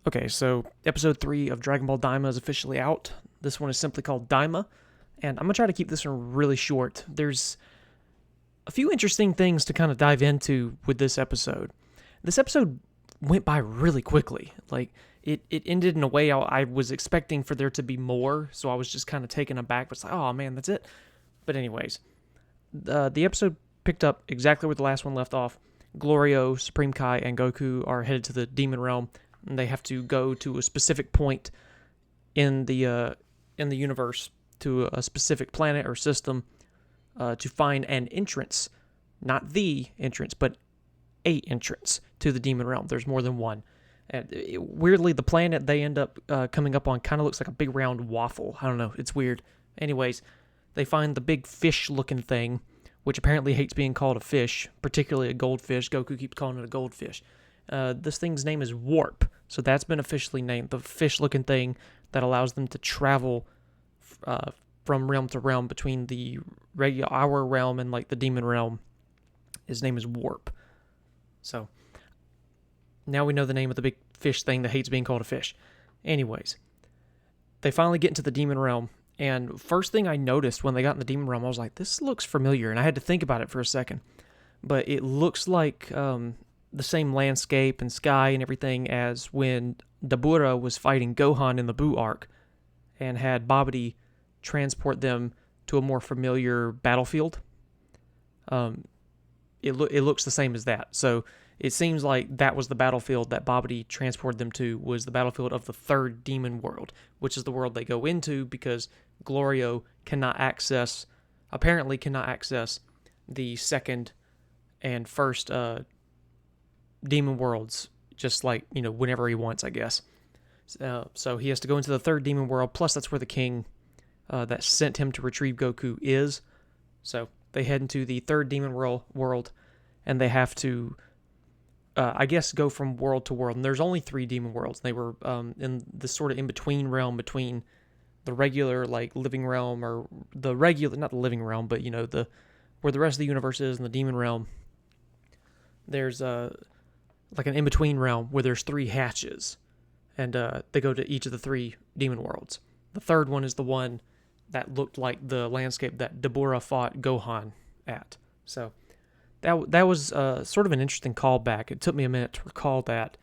Okay, so episode 3 of Dragon Ball Daima is officially out. This one is simply called Daima, and I'm going to try to keep this one really short. There's a few interesting things to kind of dive into with this episode. This episode went by really quickly. It ended in a way I was expecting for there to be more, so I was just kind of taken aback. But it's like, oh man, that's it. But anyways, the episode picked up exactly where the last one left off. Glorio, Supreme Kai, and Goku are headed to the Demon Realm, and they have to go to a specific point in the universe, to a specific planet or system, to find an entrance, not the entrance, but a entrance to the Demon Realm. There's more than one. And weirdly, the planet they end up coming up on kind of looks like a big round waffle. I don't know. It's weird. Anyways, they find the big fish-looking thing, which apparently hates being called a fish, particularly a goldfish. Goku keeps calling it a goldfish. This thing's name is Warp, so that's been officially named. The fish-looking thing that allows them to travel from realm to realm between our realm and like the Demon Realm. His name is Warp. So now we know the name of the big fish thing that hates being called a fish. Anyways, they finally get into the Demon Realm, and first thing I noticed when they got in the Demon Realm, I was like, this looks familiar, and I had to think about it for a second. But it looks like the same landscape and sky and everything as when Dabura was fighting Gohan in the Buu arc and had Babidi transport them to a more familiar battlefield. It looks the same as that. So it seems like that was the battlefield that Babidi transported them to, was the battlefield of the third demon world, which is the world they go into because Glorio apparently cannot access the second and first demon worlds, just like, whenever he wants, I guess. So he has to go into the third demon world, plus that's where the king that sent him to retrieve Goku is. So they head into the third demon world, and they have to, I guess, go from world to world. And there's only 3 demon worlds. They were in this sort of in-between realm between the regular, like, living realm, or the regular, not the living realm, but, where the rest of the universe is, in the demon realm. There's like an in-between realm where there's 3 hatches, and they go to each of the 3 demon worlds. The third one is the one that looked like the landscape that Dabura fought Gohan at. So that was sort of an interesting callback. It took me a minute to recall that.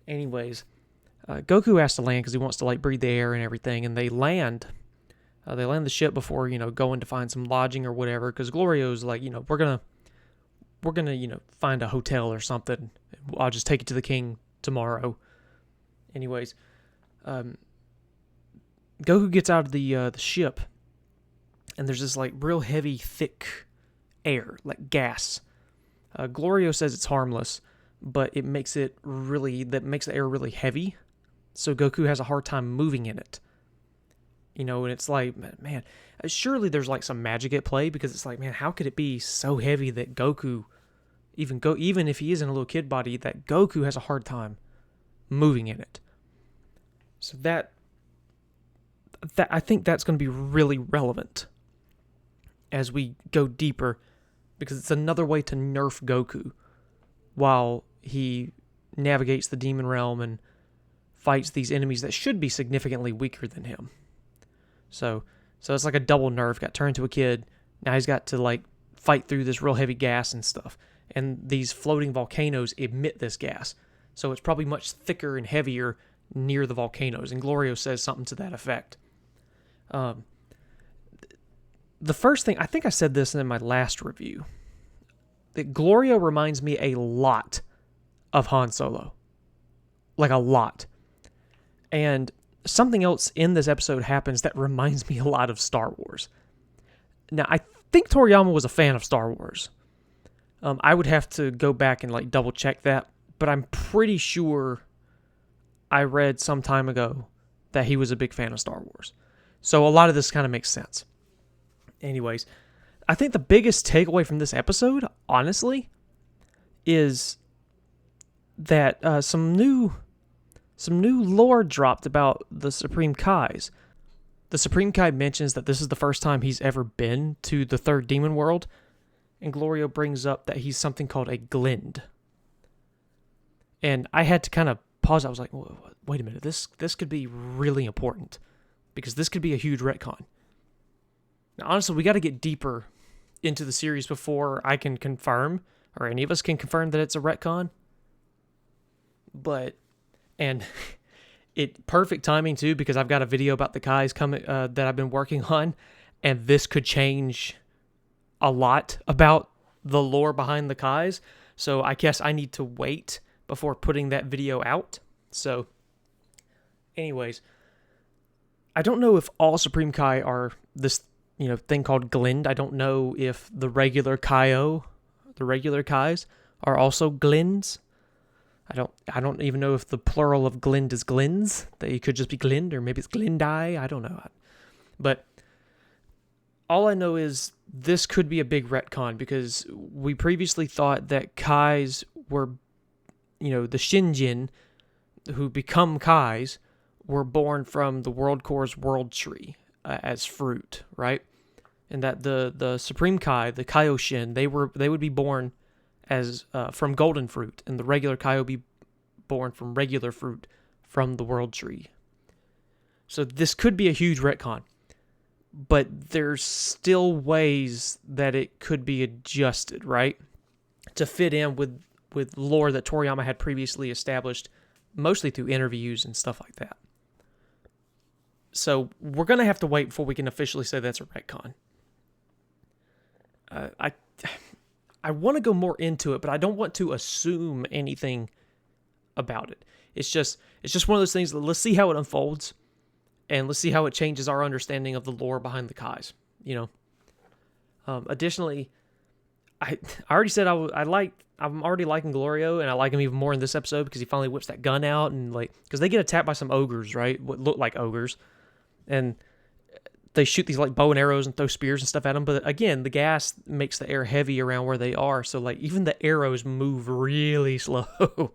Anyways, Goku has to land because he wants to like breathe the air and everything, and they land. They land the ship before going to find some lodging or whatever. Because Glorio's like, we're gonna find a hotel or something. I'll just take it to the king tomorrow. Anyways, Goku gets out of the ship, and there's this like real heavy, thick air, like gas. Glorio says it's harmless, but it makes the air really heavy, so Goku has a hard time moving in it. And it's like, man, surely there's like some magic at play, because it's like, man, how could it be so heavy that Goku, even if he is in a little kid body, that Goku has a hard time moving in it? So that I think that's going to be really relevant as we go deeper, because it's another way to nerf Goku while he navigates the demon realm and fights these enemies that should be significantly weaker than him. So it's like a double nerf. Got turned to a kid. Now he's got to like fight through this real heavy gas and stuff. And these floating volcanoes emit this gas, so it's probably much thicker and heavier near the volcanoes. And Glorio says something to that effect. The first thing, I think I said this in my last review, that Glorio reminds me a lot of Han Solo. Like a lot. And something else in this episode happens that reminds me a lot of Star Wars. Now, I think Toriyama was a fan of Star Wars. I would have to go back and like double check that, but I'm pretty sure I read some time ago that he was a big fan of Star Wars. So a lot of this kind of makes sense. Anyways, I think the biggest takeaway from this episode, honestly, is that some new lore dropped about the Supreme Kais. The Supreme Kai mentions that this is the first time he's ever been to the third demon world, and Glorio brings up that he's something called a Glend. And I had to kind of pause. I was like, wait a minute, this could be really important because this could be a huge retcon. Now, honestly, we got to get deeper into the series before I can confirm, or any of us can confirm that it's a retcon. And it perfect timing too, because I've got a video about the Kais coming that I've been working on, and this could change a lot about the lore behind the Kais. So I guess I need to wait before putting that video out. So, anyways, I don't know if all Supreme Kai are this, thing called Glend. I don't know if the regular Kais, are also Glens. I don't even know if the plural of Glend is Glens. They could just be Glend, or maybe it's Glendai. I don't know. But all I know is this could be a big retcon, because we previously thought that Kais were, the Shinjin who become Kais were born from the World Core's World Tree as fruit, right? And that the Supreme Kai, the Kaioshin, they would be born as from golden fruit, and the regular Kai will be born from regular fruit from the World Tree. So this could be a huge retcon, but there's still ways that it could be adjusted, right, to fit in with lore that Toriyama had previously established, mostly through interviews and stuff like that. So we're going to have to wait before we can officially say that's a retcon. I want to go more into it, but I don't want to assume anything about it. It's just one of those things that let's see how it unfolds, and let's see how it changes our understanding of the lore behind the Kais. Additionally, I already said I'm already liking Glorio, and I like him even more in this episode because he finally whips that gun out, and because they get attacked by some ogres, right? What look like ogres, and they shoot these bow and arrows and throw spears and stuff at them. But again, the gas makes the air heavy around where they are, so even the arrows move really slow,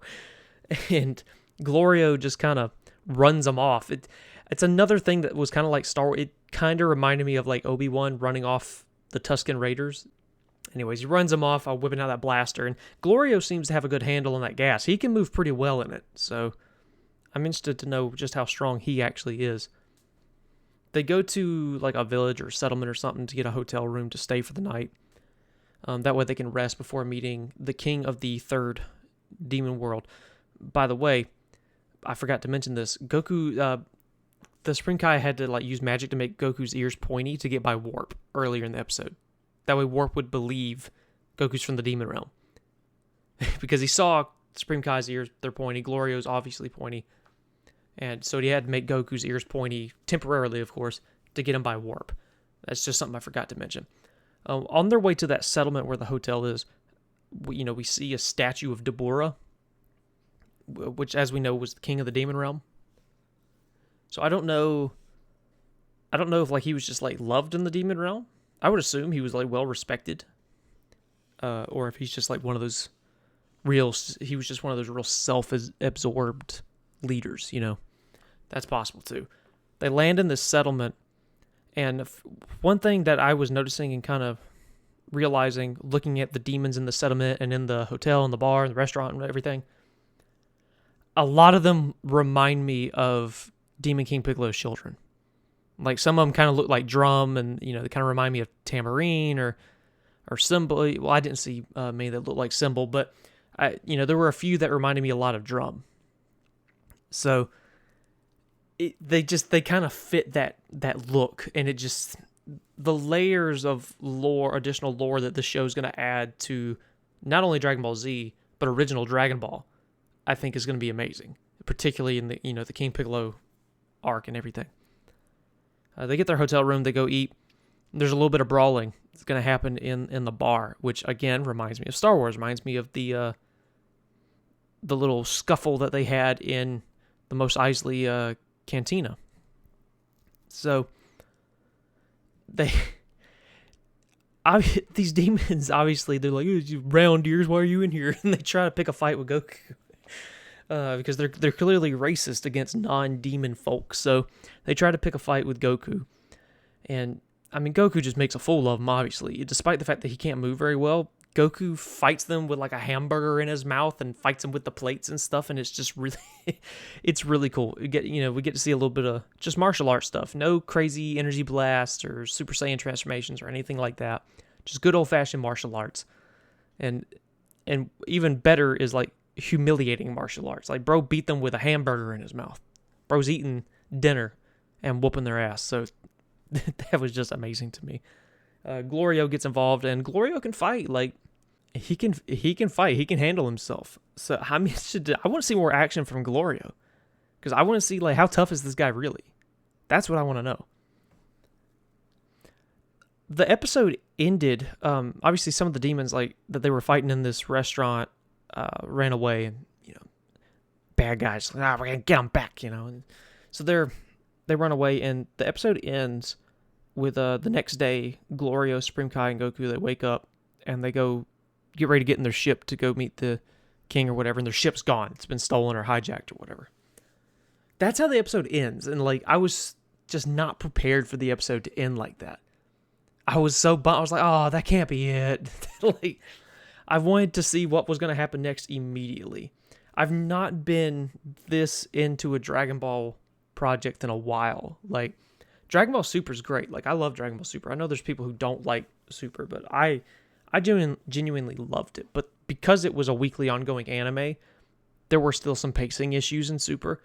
and Glorio just kind of runs them off. It's another thing that was kind of like Star Wars. It kind of reminded me of Obi-Wan running off the Tusken Raiders. Anyways, he runs them off while whipping out that blaster, and Glorio seems to have a good handle on that gas. He can move pretty well in it, so I'm interested to know just how strong he actually is. They go to a village or settlement or something to get a hotel room to stay for the night. That way they can rest before meeting the king of the third demon world. By the way, I forgot to mention this. Goku, the Supreme Kai had to use magic to make Goku's ears pointy to get by Warp earlier in the episode. That way Warp would believe Goku's from the demon realm. Because he saw Supreme Kai's ears, they're pointy. Glorio's obviously pointy. And so he had to make Goku's ears pointy, temporarily, of course, to get him by Warp. That's just something I forgot to mention. On their way to that settlement where the hotel is, we see a statue of Dabura, which, as we know, was the king of the demon realm. So I don't know if he was just loved in the demon realm. I would assume he was well respected, or if he's just one of those he was just one of those real self-absorbed leaders, That's possible too. They land in this settlement, and one thing that I was noticing and kind of realizing, looking at the demons in the settlement and in the hotel and the bar and the restaurant and everything, a lot of them remind me of Demon King Piccolo's children. Some of them kind of look like Drum, and they kind of remind me of Tamarine or Symbol. Well, I didn't see many that looked like Symbol, but there were a few that reminded me a lot of Drum. So they kind of fit that look, and it just, the layers of lore, additional lore that the show's going to add to not only Dragon Ball Z but original Dragon Ball, I think is going to be amazing, particularly in the the King Piccolo arc and everything. They get their hotel room, they go eat. There's a little bit of brawling that's going to happen in the bar, which again reminds me of Star Wars. Reminds me of the little scuffle that they had in the Mos Eisley cantina. So these demons, obviously, they're like, "You round ears, why are you in here?" And they try to pick a fight with Goku. Because they're clearly racist against non-demon folks. So they try to pick a fight with Goku. And, Goku just makes a fool of him, obviously. Despite the fact that he can't move very well, Goku fights them with like a hamburger in his mouth and fights them with the plates and stuff, and it's just really, it's really cool. We get to see a little bit of just martial arts stuff. No crazy energy blasts or Super Saiyan transformations or anything like that. Just good old fashioned martial arts, and even better is like humiliating martial arts. Like bro beat them with a hamburger in his mouth. Bro's eating dinner and whooping their ass. So that was just amazing to me. Glorio gets involved, and Glorio can fight. Like he can fight. He can handle himself. So I want to see more action from Glorio, because I want to see like how tough is this guy really. That's what I want to know. The episode ended. Obviously, some of the demons like that they were fighting in this restaurant ran away, and bad guys. We're gonna get them back. And so they run away, and the episode ends with the next day, Glorio, Supreme Kai, and Goku, they wake up and they go get ready to get in their ship to go meet the king or whatever, and their ship's gone. It's been stolen or hijacked or whatever. That's how the episode ends, and like I was just not prepared for the episode to end like that. I was so bummed. I was like, oh, that can't be it. Like, I wanted to see what was going to happen next immediately. I've not been this into a Dragon Ball project in a while. Like, Dragon Ball Super is great. Like, I love Dragon Ball Super. I know there's people who don't like Super, but I genuinely loved it. But because it was a weekly ongoing anime, there were still some pacing issues in Super.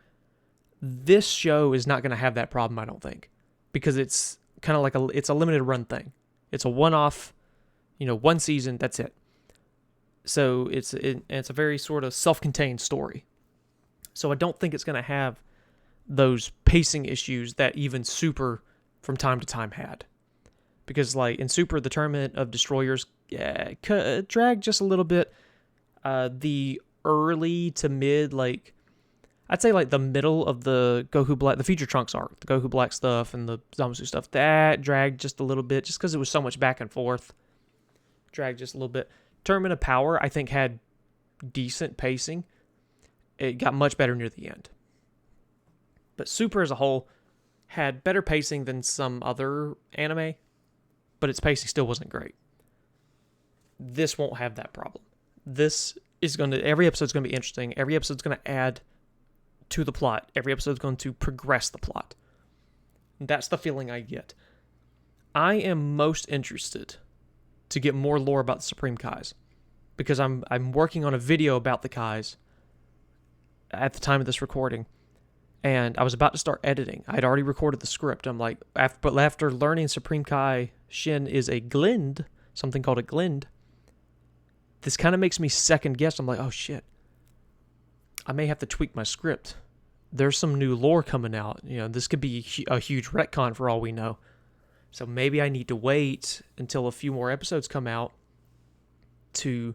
This show is not going to have that problem, I don't think, because it's kind of like it's a limited run thing. It's a one-off, one season, that's it. So it's a very sort of self-contained story. So I don't think it's going to have those pacing issues that even Super from time to time had. Because like in Super, the Tournament of Destroyers dragged just a little bit. The early to mid, like I'd say like the middle of the Goku Black, the Future Trunks arc, the Goku Black stuff and the Zamasu stuff, that dragged just a little bit just because it was so much back and forth. Dragged just a little bit. Tournament of Power, I think, had decent pacing. It got much better near the end. But Super as a whole had better pacing than some other anime, but its pacing still wasn't great. This won't have that problem. Every episode's going to be interesting. Every episode's going to add to the plot. Every episode's going to progress the plot. That's the feeling I get. I am most interested to get more lore about the Supreme Kais, because I'm working on a video about the Kais at the time of this recording, and I was about to start editing. I'd already recorded the script. I'm like, after learning Supreme Kaioshin is a glend, something called a glend, this kind of makes me second guess. I'm like, oh shit, I may have to tweak my script. There's some new lore coming out. This could be a huge retcon for all we know. So maybe I need to wait until a few more episodes come out to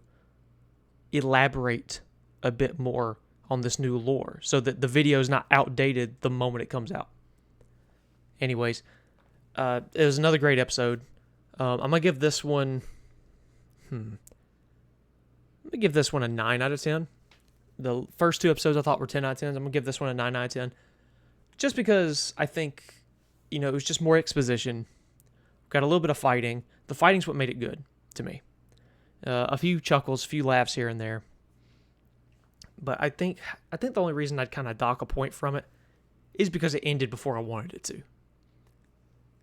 elaborate a bit more on this new lore so that the video is not outdated the moment it comes out. Anyways, it was another great episode. I'm going to give this one... I'm going to give this one a 9 out of 10. The first two episodes I thought were 10 out of 10. I'm going to give this one a 9 out of 10. Just because I think, it was just more exposition. Got a little bit of fighting. The fighting's what made it good to me. A few chuckles, a few laughs here and there. But I think the only reason I'd kind of dock a point from it is because it ended before I wanted it to.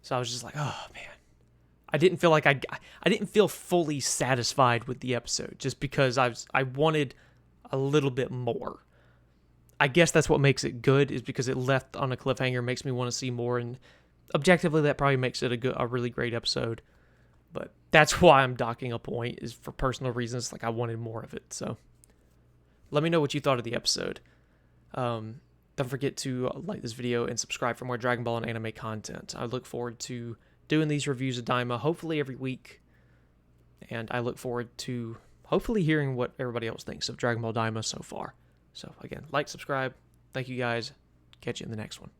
So I was just like, oh man. I didn't feel fully satisfied with the episode just because I wanted a little bit more. I guess that's what makes it good, is because it left on a cliffhanger, makes me want to see more, and objectively that probably makes it a really great episode. But that's why I'm docking a point, is for personal reasons. Like, I wanted more of it. So let me know what you thought of the episode. Don't forget to like this video and subscribe for more Dragon Ball and anime content. I look forward to doing these reviews of Daima, hopefully every week. And I look forward to hopefully hearing what everybody else thinks of Dragon Ball Daima so far. So again, like, subscribe. Thank you guys. Catch you in the next one.